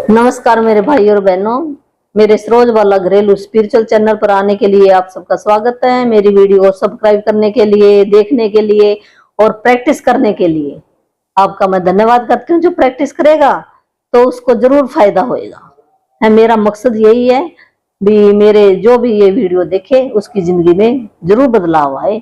नमस्कार मेरे भाई और बहनों, मेरे सरोज वाला घरेलू स्पिरिचुअल चैनल पर आने के लिए आप सबका स्वागत है। मेरी वीडियो को सब्सक्राइब करने के लिए, देखने के लिए और प्रैक्टिस करने के लिए आपका मैं धन्यवाद करती हूँ। जो प्रैक्टिस करेगा तो उसको जरूर फायदा होएगा। है मेरा मकसद यही है भी मेरे जो भी ये वीडियो देखे उसकी जिंदगी में जरूर बदलाव आए।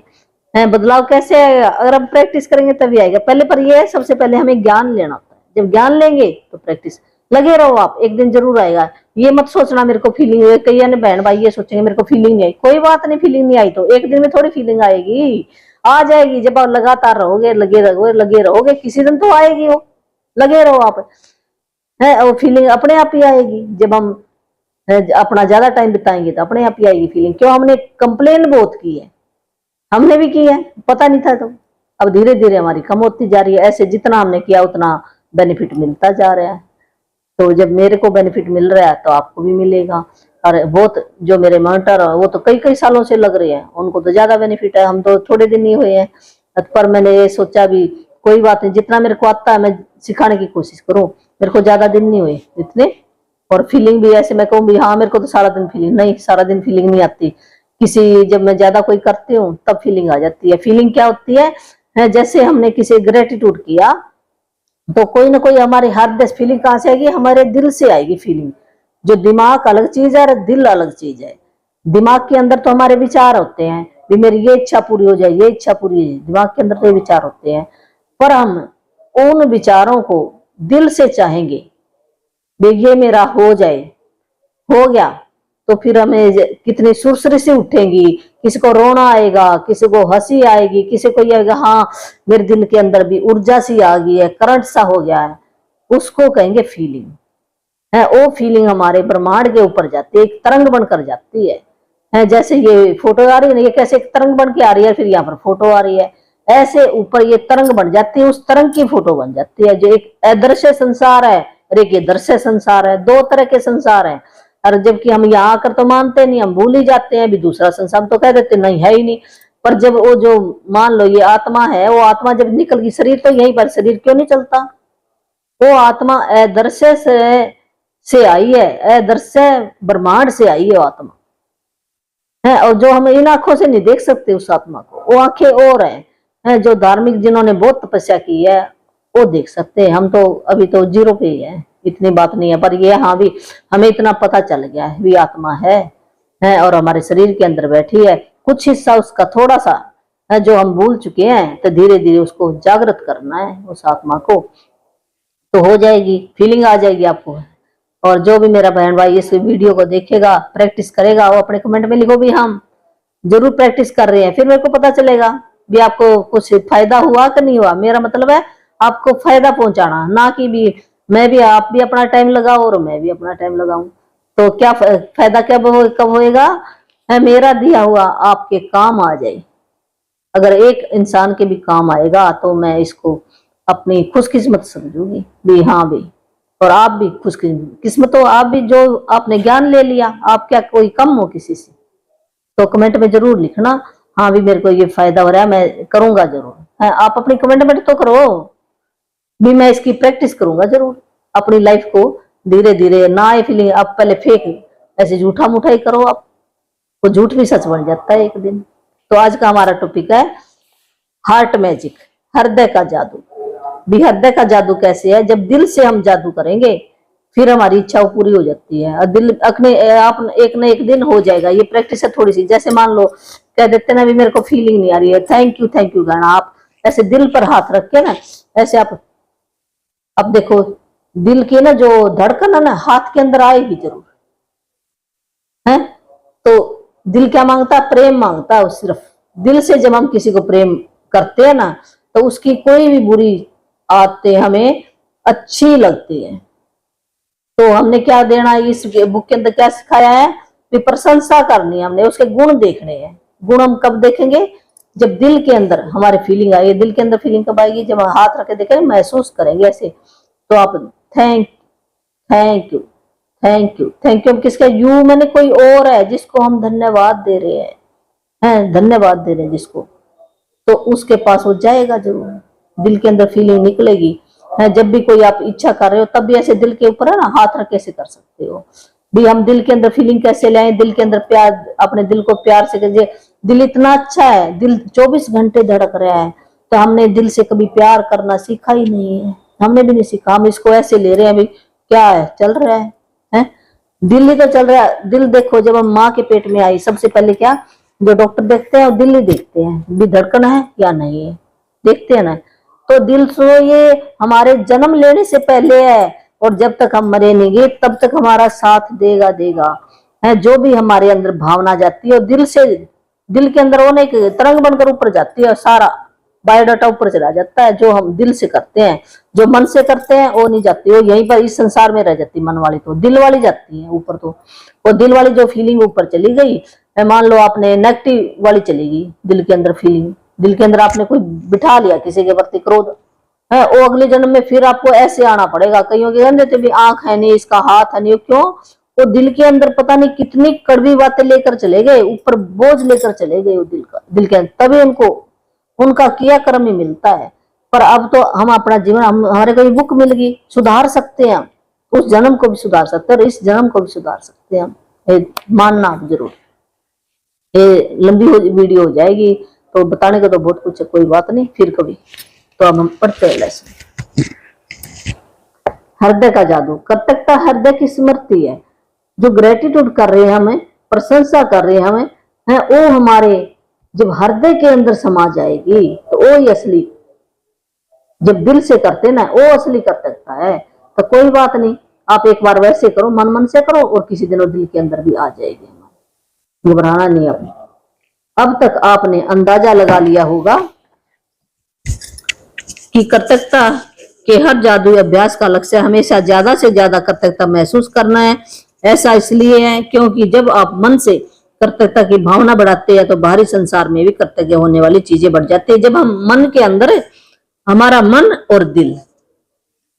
है बदलाव कैसे आएगा? अगर हम प्रैक्टिस करेंगे तभी आएगा। पहले पर यह है, सबसे पहले हमें ज्ञान लेना होता है। जब ज्ञान लेंगे तो प्रैक्टिस लगे रहो, आप एक दिन जरूर आएगा। ये मत सोचना मेरे को फीलिंग है, कई अन्य बहन भाई ये सोचेंगे मेरे को फीलिंग नहीं आई। कोई बात नहीं, फीलिंग नहीं आई तो एक दिन में थोड़ी फीलिंग आएगी, आ जाएगी। जब आप लगातार रहोगे, लगे रहोगे किसी दिन तो आएगी वो। लगे रहो आप, है वो फीलिंग अपने आप ही आएगी। जब हम अपना ज्यादा टाइम बिताएंगे तो अपने आप ही आएगी फीलिंग। क्यों? हमने कंप्लेन बहुत की है, हमने भी की है, पता नहीं था। तो अब धीरे धीरे हमारी कम होती जा रही है। ऐसे जितना हमने किया उतना बेनिफिट मिलता जा रहा है। तो जब मेरे को बेनिफिट मिल रहा है तो आपको भी मिलेगा। और बहुत जो मेरे मेंटर है वो तो कई कई सालों से लग रहे हैं, उनको तो ज्यादा बेनिफिट है। हम तो थोड़े दिन ही हुए हैं, पर मैंने ये सोचा भी कोई बात नहीं, जितना मेरे को आता है मैं सिखाने की कोशिश करूं। मेरे को ज्यादा दिन नहीं हुए इतने, और फीलिंग भी ऐसे मैं कहूँ भी हाँ मेरे को तो सारा दिन फीलिंग नहीं, सारा दिन फीलिंग नहीं आती। किसी जब मैं ज्यादा कोई करती हूँ तब फीलिंग आ जाती है। फीलिंग क्या होती है? जैसे हमने किसी ग्रेटिट्यूड किया तो कोई ना कोई हमारे हर फीलिंग कहां से आएगी? हमारे दिल से आएगी फीलिंग। जो दिमाग अलग चीज है और दिल अलग चीज है। दिमाग के अंदर तो हमारे विचार होते हैं भी मेरी ये इच्छा पूरी हो जाए, ये इच्छा पूरी हो जाए, दिमाग के अंदर तो ये विचार होते हैं। पर हम उन विचारों को दिल से चाहेंगे भी ये मेरा हो जाए, हो गया तो फिर हमें कितनी सुरसरी से उठेंगी। किसी को रोना आएगा, किसी को हंसी आएगी, किसी को ये आएगा हाँ मेरे दिल के अंदर भी ऊर्जा सी आ गई है, करंट सा हो गया है। उसको कहेंगे फीलिंग। है वो फीलिंग हमारे ब्रह्मांड के ऊपर जाती है, एक तरंग बनकर जाती है। जैसे ये फोटो आ रही है ना, ये कैसे एक तरंग बन के आ रही है, फिर यहाँ पर फोटो आ रही है, ऐसे ऊपर ये तरंग बन जाती है, उस तरंग की फोटो बन जाती है। जो एक अदृश्य संसार है और एक ये दृश्य संसार है, दो तरह के संसार है। और जबकि हम यहाँ आकर तो मानते नहीं, हम भूल ही जाते हैं भी दूसरा संसार, तो कह देते नहीं है ही नहीं। पर जब वो जो मान लो ये आत्मा है, वो आत्मा जब निकल गई, शरीर तो यहीं पर, शरीर क्यों नहीं चलता? वो आत्मा अदृश्य से आई है, अदृश्य ब्रह्मांड से आई है आत्मा है। और जो हम इन आंखों से नहीं देख सकते उस आत्मा को, वो आंखें और है जो धार्मिक जिन्होंने बहुत तपस्या की है वो देख सकते हैं। हम तो अभी तो जीरो पे ही है, इतनी बात नहीं है। पर ये हाँ भी हमें इतना पता चल गया है भी आत्मा है और हमारे शरीर के अंदर बैठी है। कुछ हिस्सा उसका थोड़ा सा है जो हम भूल चुके हैं, तो धीरे धीरे उसको जागृत करना है उस आत्मा को, तो हो जाएगी, फीलिंग आ जाएगी आपको। और जो भी मेरा बहन भाई इस वीडियो को देखेगा, प्रैक्टिस करेगा, वो अपने कमेंट में लिखो भी हम जरूर प्रैक्टिस कर रहे हैं। फिर मेरे को पता चलेगा भी आपको कुछ फायदा हुआ कि नहीं हुआ। मेरा मतलब है आपको फायदा पहुंचाना, ना कि भी मैं भी, आप भी अपना टाइम लगाओ और मैं भी अपना टाइम लगाऊं। तो क्या फायदा कब होएगा? है मेरा दिया हुआ आपके काम आ जाए। अगर एक इंसान के भी काम आएगा तो मैं इसको अपनी खुशकिस्मत समझूंगी भी हाँ भी। और आप भी खुशकिस्मत हो, आप भी जो आपने ज्ञान ले लिया, आप क्या कोई कम हो किसी से? तो कमेंट में जरूर लिखना हाँ भी मेरे को ये फायदा हो रहा है, मैं करूंगा जरूर। आप अपनी कमेंट में तो करो भी मैं इसकी प्रैक्टिस करूंगा जरूर अपनी लाइफ को। धीरे धीरे ना आए फीलिंग, आप पहले फेक ऐसे झूठा मूठा ही करो, आप वो झूठ भी सच बन जाता है एक दिन। तो आज का हमारा टॉपिक है हार्ट मैजिक, हृदय का जादू। भी हृदय का जादू कैसे है? जब दिल से हम जादू करेंगे फिर हमारी इच्छा पूरी हो जाती है और दिल अपने आप एक न एक दिन हो जाएगा। ये प्रैक्टिस है थोड़ी सी। जैसे मान लो कह देते ना भी मेरे को फीलिंग नहीं आ रही है, थैंक यू कहना। आप ऐसे दिल पर हाथ रख के ना ऐसे आप अब देखो दिल की ना जो धड़कन है ना हाथ के अंदर आएगी जरूर है। तो दिल क्या मांगता है? प्रेम मांगता है। सिर्फ दिल से जब हम किसी को प्रेम करते हैं ना तो उसकी कोई भी बुरी आदतें हमें अच्छी लगती है। तो हमने क्या देना है इस बुक के अंदर, क्या सिखाया है कि प्रशंसा करनी है हमने, उसके गुण देखने हैं। गुण हम कब देखेंगे? जब दिल के अंदर हमारे फीलिंग आई। दिल के अंदर फीलिंग कब आएगी? जब हम हाथ रखे देखेंगे, महसूस करेंगे ऐसे। तो आप थैंक यू किसका? यू मैंने कोई और है जिसको हम धन्यवाद दे रहे हैं धन्यवाद दे रहे हैं जिसको, तो उसके पास वो जाएगा जरूर। दिल के अंदर फीलिंग निकलेगी है। जब भी कोई आप इच्छा कर रहे हो तब भी ऐसे दिल के ऊपर है ना हाथ रख कैसे कर सकते हो भी। हम दिल के अंदर फीलिंग कैसे लाए, दिल के अंदर प्यार, अपने दिल को प्यार से कीजिए। दिल इतना अच्छा है, दिल 24 घंटे धड़क रहा है, तो हमने दिल से कभी प्यार करना सीखा ही नहीं है, हमने भी नहीं सीखा। हम इसको ऐसे ले रहे हैं भी क्या है, चल रहा है? दिल ही तो चल रहा है। दिल देखो, जब हम माँ के पेट में आई सबसे पहले क्या जो डॉक्टर देखते हैं वो दिल ही देखते हैं भी धड़कन है या नहीं है, देखते हैं ना। तो दिल तो ये हमारे जन्म लेने से पहले है, और जब तक हम मरे नहीं तब तक हमारा साथ देगा है। जो भी हमारे अंदर भावना जाती है और दिल से, दिल के अंदर वो एक तरंग बनकर ऊपर जाती है और सारा बायोडाटा ऊपर चला जाता है। जो हम दिल से करते हैं, जो मन से करते हैं वो नहीं जाती, वो यहीं पर इस संसार में रह जाती। मन वाली तो दिल वाली जाती है ऊपर, तो वो दिल वाली जो फीलिंग ऊपर चली गई, मान लो आपने नेगेटिव वाली चली गई दिल के अंदर फीलिंग, दिल के अंदर आपने कोई बिठा लिया किसी के प्रति क्रोध है, वो अगले जन्म में फिर आपको ऐसे आना पड़ेगा। कईयों के कहते थे भी आंख है नहीं, इसका हाथ है नहीं, क्यों? वो दिल के अंदर पता नहीं कितनी कड़वी बातें लेकर चले गए, ऊपर बोझ लेकर चले गए वो दिल के अंदर, तभी उनको उनका किया कर्म ही मिलता है। पर अब तो हम अपना जीवन, हमारे को बुक मिल गई, सुधार सकते हैं हम, उस जन्म को भी सुधार सकते हैं और इस जन्म को भी सुधार सकते हैं हम, मानना जरूर। ये लंबी वीडियो हो जाएगी तो बताने का तो बहुत कुछ है, कोई बात नहीं, फिर कभी। तो अब हम पढ़ते हैं लेसन। हृदय का जादू। कृतज्ञता हृदय की स्मृति है। जो ग्रेटिट्यूड कर रहे हैं हमें, प्रशंसा कर रहे हैं हमें, है वो हमारे जब हृदय के अंदर समा जाएगी तो वो ही असली, जब दिल से करते ना वो असली कृतज्ञता है। तो कोई बात नहीं, आप एक बार वैसे करो, मन से करो, और किसी दिन वो दिल के अंदर भी आ जाएगी, घबराना नहीं। आपने अब तक आपने अंदाजा लगा लिया होगा कि कृतज्ञता के हर जादुई अभ्यास का लक्ष्य हमेशा ज्यादा से ज्यादा कृतज्ञता महसूस करना है। ऐसा इसलिए है क्योंकि जब आप मन से कृतज्ञता की भावना बढ़ाते हैं तो बाहरी संसार में भी कृतज्ञ होने वाली चीजें बढ़ जाती है। जब हम मन के अंदर, हमारा मन और दिल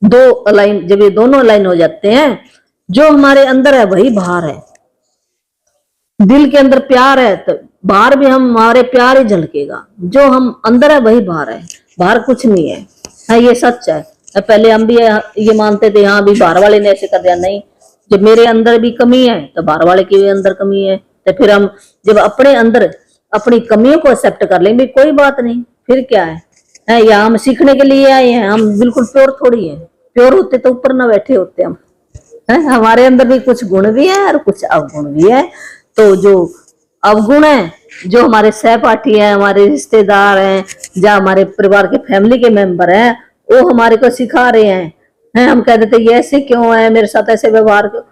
दो अलाइन, जब ये दोनों अलाइन हो जाते हैं, जो हमारे अंदर है वही बाहर है। दिल के अंदर प्यार है तो बाहर भी हम हमारे प्यार ही झलकेगा, जो हम अंदर है वही बाहर है, बाहर कुछ नहीं है। हाँ, ये सच है। पहले हम भी ये मानते थे हाँ भी बाहर वाले ने ऐसे कर दिया, नहीं, जब मेरे अंदर भी कमी है तो बाहर वाले की भी अंदर कमी है, तो फिर हम जब अपने अंदर अपनी कमियों को एक्सेप्ट कर लेंगे, कोई बात नहीं, फिर क्या है या हम सीखने के लिए आए हैं, हम बिल्कुल प्योर थोड़ी है। प्योर होते तो ऊपर ना बैठे होते हम, है? हमारे अंदर भी कुछ गुण भी है और कुछ अवगुण भी है। तो जो अवगुण है, जो हमारे सहपाठी हैं, हमारे रिश्तेदार हैं, या हमारे परिवार के फैमिली के मेंबर हैं, वो हमारे को सिखा रहे हैं। हम कह देते ये ऐसे क्यों है, मेरे साथ ऐसे व्यवहार क्यों?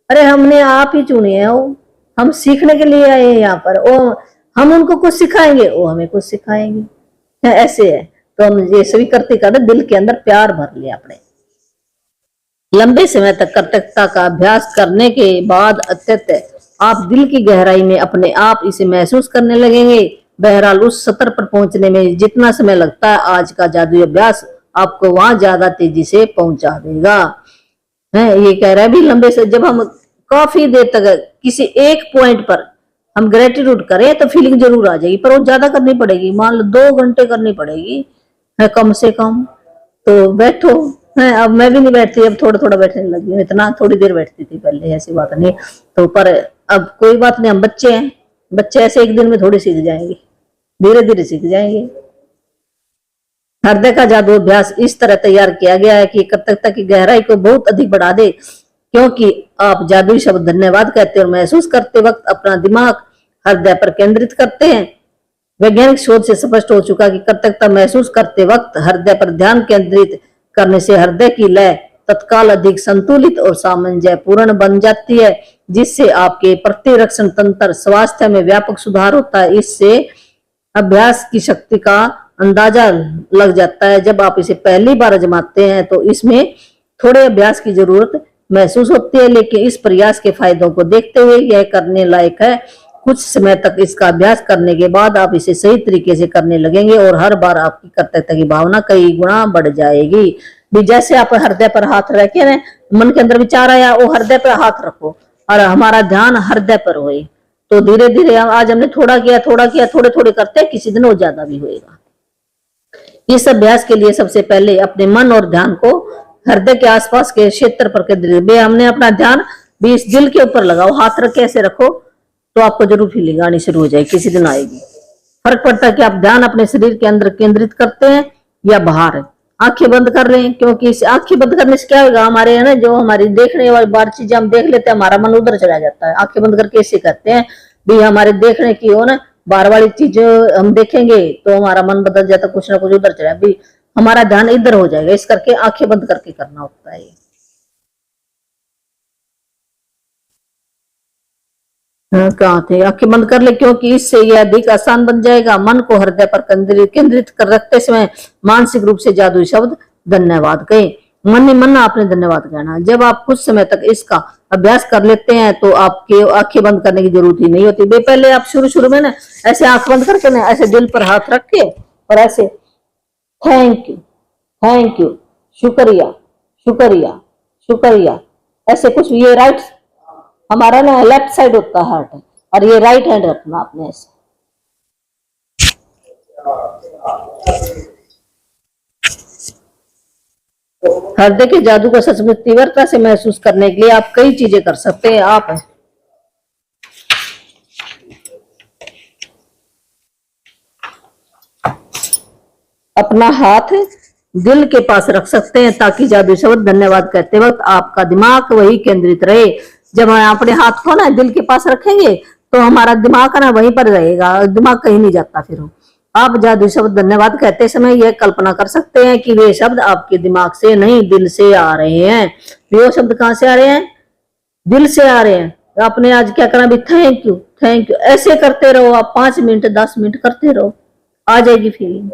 अरे हमने आप ही चुने हैं, वो हम सीखने के लिए आए हैं यहाँ पर। वो हम उनको कुछ सिखाएंगे, वो हमें कुछ सिखाएंगे, ऐसे है। तो हम ये सभी करते करते दिल के अंदर प्यार भर लिया अपने। लंबे समय तक कृतज्ञता का अभ्यास करने के बाद अत्यंत आप दिल की गहराई में अपने आप इसे महसूस करने लगेंगे। बहरहाल उस स्तर पर पहुंचने में जितना समय लगता है, आज का जादुई अभ्यास आपको वहां ज्यादा तेजी से पहुंचा देगा। ये कह रहा है भी लंबे से, जब हम काफी देर तक किसी एक पॉइंट पर हम ग्रेटिट्यूड करें तो फीलिंग जरूर आ जाएगी, पर वो ज्यादा करनी पड़ेगी। मान लो 2 घंटे करनी पड़ेगी कम से कम। तो बैठो, अब मैं भी नहीं बैठती, अब थोड़ा थोड़ा बैठने लगी हूँ, इतना थोड़ी देर बैठती थी पहले, ऐसी बात नहीं। तो पर अब कोई बात नहीं, हम बच्चे हैं, बच्चे ऐसे एक दिन में थोड़ी सीख जाएंगे, धीरे धीरे सीख जाएंगे। हृदय का जादू अभ्यास इस तरह तैयार किया गया है कि कृतज्ञता की गहराई को बहुत अधिक बढ़ा दे, क्योंकि आप जादुई शब्द धन्यवाद कहते और महसूस करते वक्त अपना दिमाग हृदय पर केंद्रित करते हैं। वैज्ञानिक शोध से स्पष्ट हो चुका कि कृतज्ञता महसूस करते वक्त हृदय पर ध्यान केंद्रित करने से हृदय की लय तत्काल अधिक संतुलित और सामंजस्यपूर्ण बन जाती है, जिससे आपके प्रतिरक्षण तंत्र स्वास्थ्य में व्यापक सुधार होता है। इससे अभ्यास की शक्ति का अंदाजा लग जाता है। जब आप इसे पहली बार आजमाते हैं तो इसमें थोड़े अभ्यास की जरूरत महसूस होती है, लेकिन इस प्रयास के फायदों को देखते हुए यह करने लायक है। कुछ समय तक इसका अभ्यास करने के बाद आप इसे सही तरीके से करने लगेंगे और हर बार आपकी कृतज्ञता की भावना कई गुना बढ़ जाएगी। भी जैसे आप हृदय पर हाथ रख के मन के अंदर विचार आया, वो हृदय पर हाथ रखो और हमारा ध्यान हृदय पर होए, तो धीरे धीरे आज हमने थोड़ा किया, थोड़े थोड़े करते किसी दिन वो ज्यादा भी होएगा। इस अभ्यास के लिए सबसे पहले अपने मन और ध्यान को हृदय के आसपास के क्षेत्र पर केंद्रित। हमने अपना ध्यान भी इस दिल के ऊपर लगाओ, हाथ रख के ऐसे रखो तो आपको जरूर फीलिंग आनी शुरू हो जाएगी, किसी दिन आएगी। फर्क पड़ता है कि आप ध्यान अपने शरीर के अंदर केंद्रित करते हैं या बाहर। आंखें बंद कर रहे हैं, क्योंकि इस आंखें बंद करने से क्या होगा, हमारे है ना जो हमारी देखने वाली बार चीजें हम देख लेते हैं, हमारा मन उधर चला जाता है। आंखें बंद करके ऐसे करते हैं भी हमारे देखने की हो ना बाहर वाली चीज हम देखेंगे तो हमारा मन बदल जाता, कुछ ना कुछ उधर चला भी, हमारा ध्यान इधर हो जाएगा। इस करके आंखें बंद करके करना होता है। कहाँ थे, आंखें बंद कर ले, क्योंकि इससे यह अधिक आसान बन जाएगा। मन को हृदय पर केंद्रित कर रखते समय मानसिक रूप से जादुई शब्द धन्यवाद कहे। मन ही मन आपने धन्यवाद कहना। जब आप कुछ समय तक इसका अभ्यास कर लेते हैं तो आपके आंखें बंद करने की जरूरत ही नहीं होती। पहले आप शुरू में ना ऐसे आंख बंद करके ना ऐसे दिल पर हाथ रख के और ऐसे थैंक यू, शुक्रिया शुक्रिया शुक्रिया, ऐसे कुछ। ये राइट हमारा ना लेफ्ट साइड होता है हार्ट, और ये राइट हैंड रखना आपने ऐसे। हृदय के जादू को सचमुच तीव्रता से महसूस करने के लिए आप कई चीजें कर सकते हैं। आप अपना हाथ दिल के पास रख सकते हैं ताकि जादू शब्द धन्यवाद कहते वक्त आपका दिमाग वही केंद्रित रहे। जब हम अपने हाथ को ना दिल के पास रखेंगे तो हमारा दिमाग ना वहीं पर रहेगा, दिमाग कहीं नहीं जाता। फिर आप जादू शब्द धन्यवाद कहते समय यह कल्पना कर सकते हैं कि वे शब्द आपके दिमाग से नहीं दिल से आ रहे हैं। वो शब्द कहां से आ रहे हैं, दिल से आ रहे हैं। तो आपने आज क्या करना भी, थैंक यू ऐसे करते रहो आप, 5 मिनट 10 मिनट करते रहो, आ जाएगी फीलिंग।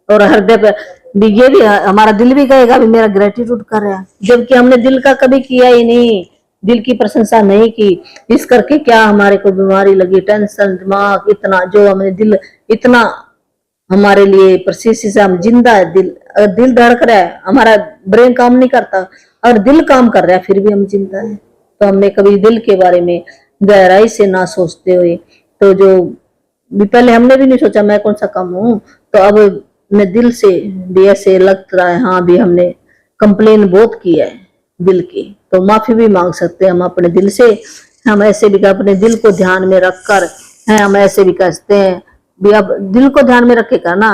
और हृदय पे भी ये भी हमारा दिल भी कहेगा भी मेरा ग्रेटिट्यूड कर रहा है, जबकि हमने दिल का कभी किया ही नहीं, दिल की प्रशंसा नहीं की। इस करके क्या हमारे को बीमारी लगी, टेंशन, दिमाग इतना, जो हमने दिल इतना हमारे लिए प्रशिक्षित से हम जिंदा है। दिल धड़क रहा है, हमारा ब्रेन काम नहीं करता और दिल काम कर रहा है, फिर भी हम जिंदा है। तो हमने कभी दिल के बारे में गहराई से ना सोचते हुए, तो जो भी पहले हमने भी नहीं सोचा मैं कौन सा कम हूं, तो अब मैं दिल से भी ऐसे लग रहा है हाँ भी हमने कंप्लेन बहुत किया है दिल की, तो माफी भी मांग सकते हैं हम अपने दिल से। हम ऐसे भी अपने दिल को ध्यान में रखकर हम ऐसे भी कहते हैं भी, अब दिल को ध्यान में रखे करना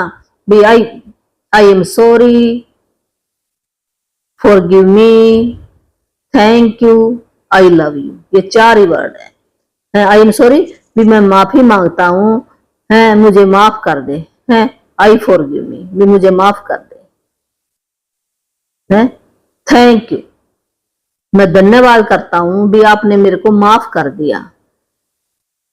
भी, I am sorry, forgive me, thank you, I love you, ये 4 ही वर्ड है। आई एम सॉरी भी मैं माफी मांगता हूं, है मुझे माफ कर दे, है आई फॉरगिव मी भी मुझे माफ कर दे, है थैंक यू मैं धन्यवाद करता हूं भी आपने मेरे को माफ कर दिया,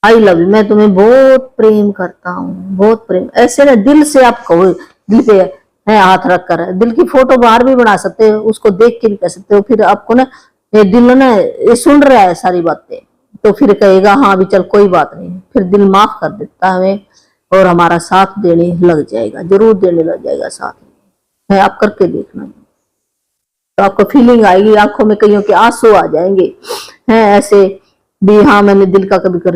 आई लव यू मैं तुम्हें बहुत प्रेम करता हूँ, बहुत प्रेम। ऐसे ना दिल से आप कहो, दिल पे है हाथ रख कर। दिल की फोटो बाहर भी बना सकते हो, उसको देख के भी कर सकते हो। फिर आपको ना ये दिल ना ये सुन रहा है सारी बातें, तो फिर कहेगा हाँ भी चल कोई बात नहीं, फिर दिल माफ कर देता है हमें और हमारा साथ देने लग जाएगा, जरूर देने लग जाएगा साथ में। आप करके देखना तो आपको फीलिंग आएगी, आंखों में कईयों के आंसू आ जाएंगे। हैं ऐसे भी हाँ मैंने दिल का कभी कर,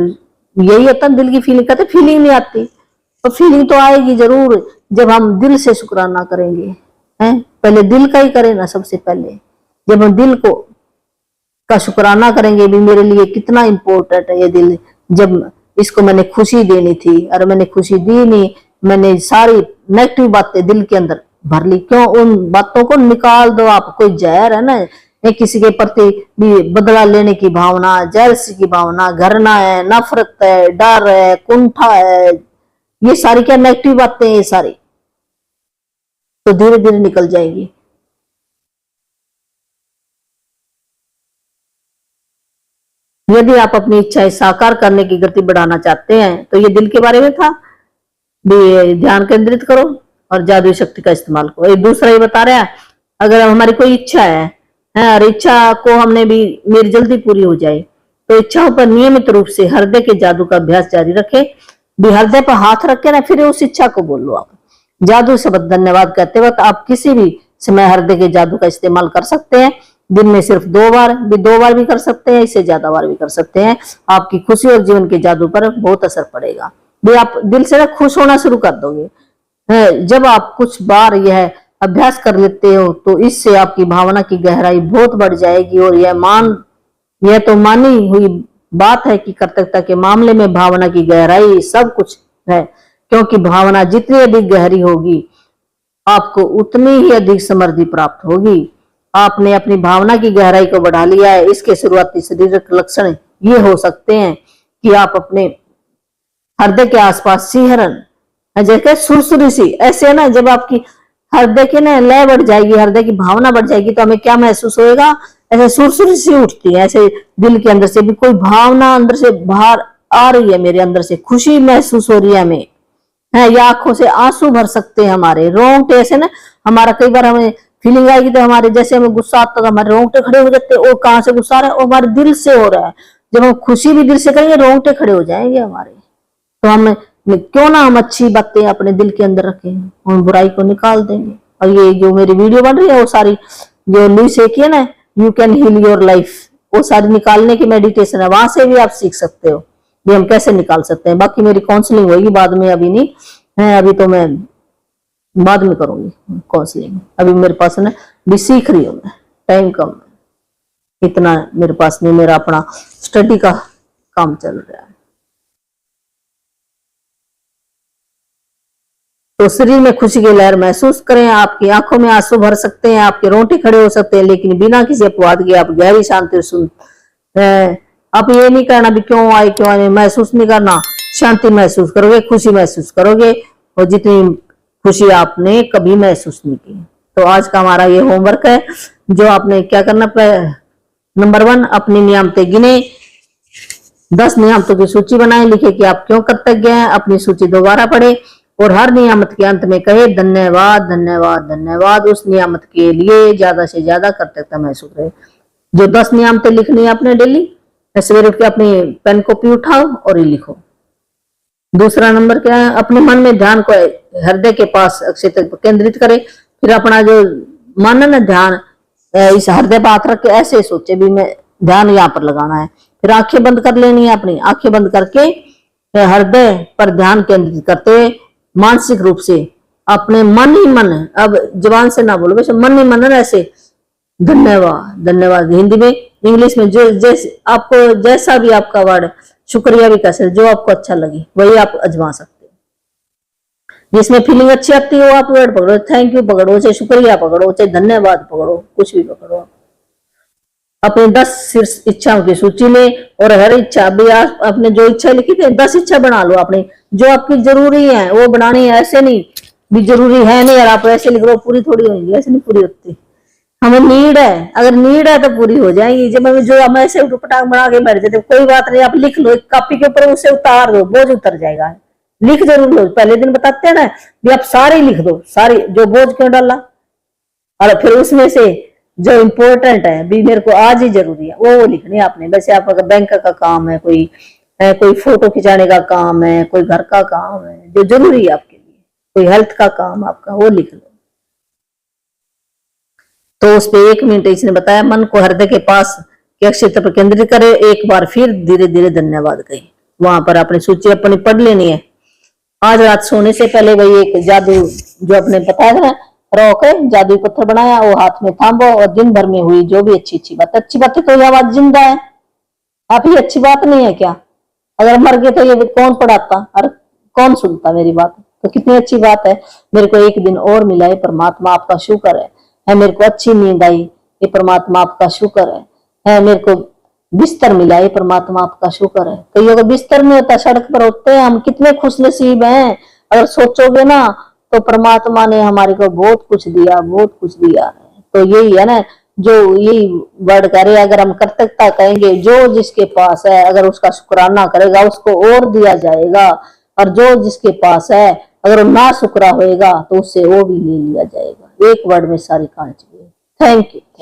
यही होता दिल की फीलिंग। कहते फीलिंग नहीं आती, तो फीलिंग तो आएगी जरूर जब हम दिल से शुक्राना करेंगे। हैं पहले दिल का ही करें ना, सबसे पहले जब हम दिल को का शुक्राना करेंगे भी मेरे लिए कितना इंपॉर्टेंट है ये दिल, जब इसको मैंने खुशी देनी थी और मैंने खुशी दी नहीं, मैंने सारी नेगेटिव बातें दिल के अंदर भर ली। क्यों, उन बातों को निकाल दो आप। कोई जहर है ना, किसी के प्रति भी बदला लेने की भावना, जेलसी की भावना, घृणा है, नफरत है, डर है, कुंठा है, ये सारी क्या नेगेटिव बातें हैं, ये सारी तो धीरे धीरे निकल जाएंगी। यदि आप अपनी इच्छाएं साकार करने की गति बढ़ाना चाहते हैं तो ये दिल के बारे में था भी, ध्यान केंद्रित करो और जादुई शक्ति का इस्तेमाल करो। एक दूसरा ये बता रहा है, अगर हमारी कोई इच्छा है और इच्छा को हमने भी मेरी जल्दी पूरी हो जाए, तो इच्छाओं पर नियमित रूप से हृदय के जादू का अभ्यास जारी रखे। भी हृदय पर हाथ रख के ना फिर उस इच्छा को बोलो आप। जादू शब्द धन्यवाद कहते वक्त आप किसी भी समय हृदय के जादू का इस्तेमाल कर सकते हैं। दिन में सिर्फ 2 बार भी कर सकते हैं, इससे ज्यादा बार भी कर सकते हैं। आपकी खुशी और जीवन के जादू पर बहुत असर पड़ेगा भी। आप दिल से ना खुश होना शुरू कर दोगे, जब आप कुछ बार यह अभ्यास कर लेते हो तो इससे आपकी भावना की गहराई बहुत बढ़ जाएगी। और यह तो मानी हुई बात है कि कर्तव्यता के मामले में भावना की गहराई सब कुछ है, क्योंकि भावना जितनी अधिक गहरी होगी आपको उतनी ही अधिक समृद्धि प्राप्त होगी। आपने अपनी भावना की गहराई को बढ़ा लिया है। इसके शुरुआती शारीरिक लक्षण ये हो सकते हैं कि आप अपने हृदय के आसपास सिहरन, जैसे सुरसुरी सी ऐसे ना, जब आपकी हृदय की ना लय बढ़ जाएगी, हृदय की भावना बढ़ जाएगी तो हमें क्या महसूस होएगा, ऐसे सुरसुरी सी उठती है, ऐसे दिल के अंदर से भी कोई भावना अंदर से बाहर आ रही है, मेरे अंदर से खुशी महसूस हो रही है हमें, है, या आंखों से आंसू भर सकते हैं, हमारे रोंगटे ऐसे ना, हमारा कई बार हमें फीलिंग आएगी तो हमारे जैसे हमें गुस्सा आता है हमारे रोंगटे खड़े हो जाते हैं, और कहां से गुस्सा आ रहा है, और हमारे दिल से हो रहा है। जब हम खुशी भी दिल से करेंगे रोंगटे खड़े हो जाएंगे हमारे। तो हम क्यों ना हम अच्छी बातें अपने दिल के अंदर रखें और बुराई को निकाल देंगे। और ये जो मेरी वीडियो बन रही है वो सारी जो लुइस है कि ना, you can heal your life, वो सारी निकालने की मेडिटेशन है, वहां से भी आप सीख सकते हो भी हम कैसे निकाल सकते हैं। बाकी मेरी काउंसलिंग होगी बाद में, अभी नहीं है, अभी तो मैं बाद में करूंगी काउंसलिंग, अभी मेरे पास ना भी सीख रही हूँ मैं, टाइम कम है, इतना मेरे पास नहीं, मेरा अपना स्टडी का काम चल रहा है। तो शरीर में खुशी की लहर महसूस करें, आपकी आंखों में आंसू भर सकते हैं, आपके रोंगटे खड़े हो सकते हैं, लेकिन बिना किसी अपवाद के आप गहरी शांति सुन। आप ये नहीं करना भी क्यों आए क्यों आए, महसूस नहीं करना, शांति महसूस करोगे, खुशी महसूस करोगे, और जितनी खुशी आपने कभी महसूस नहीं की। तो आज का हमारा ये होमवर्क है, जो आपने क्या करना, नंबर 1 अपनी नियामतें गिने, 10 नियामतों की सूची बनाए, लिखे कि आप क्यों कृतज्ञ हैं, अपनी सूची दोबारा पढ़े और हर नियामत के अंत में कहे धन्यवाद धन्यवाद धन्यवाद, उस नियामत के लिए ज्यादा से ज्यादा कृतज्ञता महसूस रहे। जो 10 नियामतें लिखनी है आपने डेली, सवेरे उठ के अपनी पेन कॉपी उठाओ और ये लिखो। दूसरा नंबर क्या है, अपने मन में ध्यान को हृदय के पास अक्षय केंद्रित करे, फिर अपना जो मन है ना ध्यान इस हृदय पर हाथ रख के ऐसे सोचे भी मैं ध्यान यहाँ पर लगाना है। फिर आंखें बंद कर लेनी है, अपनी आंखें बंद करके हृदय पर ध्यान केंद्रित करते हुए मानसिक रूप से अपने मन ही मन, अब जबान से ना बोलो, वैसे मन ही मन है ऐसे धन्यवाद धन्यवाद, हिंदी में इंग्लिश में जो जैसे आपको जैसा भी आपका वर्ड, शुक्रिया भी कैसे, जो आपको अच्छा लगे वही आप अजमा सकते हो। जिसमें फीलिंग अच्छी आती है वो आप वर्ड पकड़ो, थैंक यू पकड़ो, चाहे शुक्रिया पकड़ो, चाहे धन्यवाद पकड़ो, कुछ भी पकड़ो। अपने 10 शीर्ष इच्छाओं की सूची में, और हर इच्छा भी आप अपने जो इच्छा लिखी थी 10 इच्छा बना लो अपने, जो आपकी जरूरी है वो बनानी है, ऐसे नहीं भी जरूरी है नहीं यार आप ऐसे लिख लो पूरी थोड़ी होगी, ऐसे नहीं पूरी होती। हमें नीड है, अगर नीड है तो पूरी हो जाएगी। जब हमें जो हम ऐसे पटाख बना के बैठ जाते, कोई बात नहीं, आप लिख लो, एक कॉपी के ऊपर उसे उतार दो, बोझ उतर जाएगा। लिख जरूर लो, पहले दिन बताते हैं ना भी आप सारे लिख दो, सारी जो बोझ क्यों डाला, और फिर उसमें से जो इम्पोर्टेंट है भी मेरे को आज ही जरूरी है वो लिखनी है आपने। वैसे आप अगर बैंक का काम है, कोई फोटो खिंचाने का काम है, कोई घर का काम है जो जरूरी है आपके लिए, कोई हेल्थ का काम आपका, वो लिख लो। तो उस पे 1 मिनट इसने बताया, मन को हृदय के पास के क्षेत्र पर केंद्रित करे, एक बार फिर धीरे धीरे धन्यवाद कहे, वहां पर अपनी सूची अपनी पढ़ लेनी है। आज रात सोने से पहले वही एक जादू जो अपने बताया था, रॉक है, जादू पत्थर बनाया, वो हाथ में थामो और दिन भर में हुई जो भी अच्छी बातें तो आवाज जिंदा है, आप ही अच्छी बात नहीं है क्या? अगर मर गए तो ये कौन पढ़ाता, अरे कौन सुनता मेरी बात? तो कितनी अच्छी बात है, मेरे को एक दिन और मिला है, परमात्मा आपका शुक्र है, मेरे को अच्छी नींद आई, ये परमात्मा आपका शुक्र है, मेरे को बिस्तर मिला है, परमात्मा आपका शुक्र है। कईयों का बिस्तर नहीं होता, सड़क पर होते हैं, हम कितने खुशनसीब हैं। अगर सोचोगे ना तो परमात्मा ने हमारे को बहुत कुछ दिया, बहुत कुछ दिया है। तो यही है ना, जो यही वर्ड करे, अगर हम कृतज्ञता कहेंगे, जो जिसके पास है अगर उसका शुक्राना करेगा उसको और दिया जाएगा, और जो जिसके पास है अगर वो ना शुक्रा होएगा तो उससे वो भी ले लिया जाएगा। एक वर्ड में सारी कहानी। Thank you.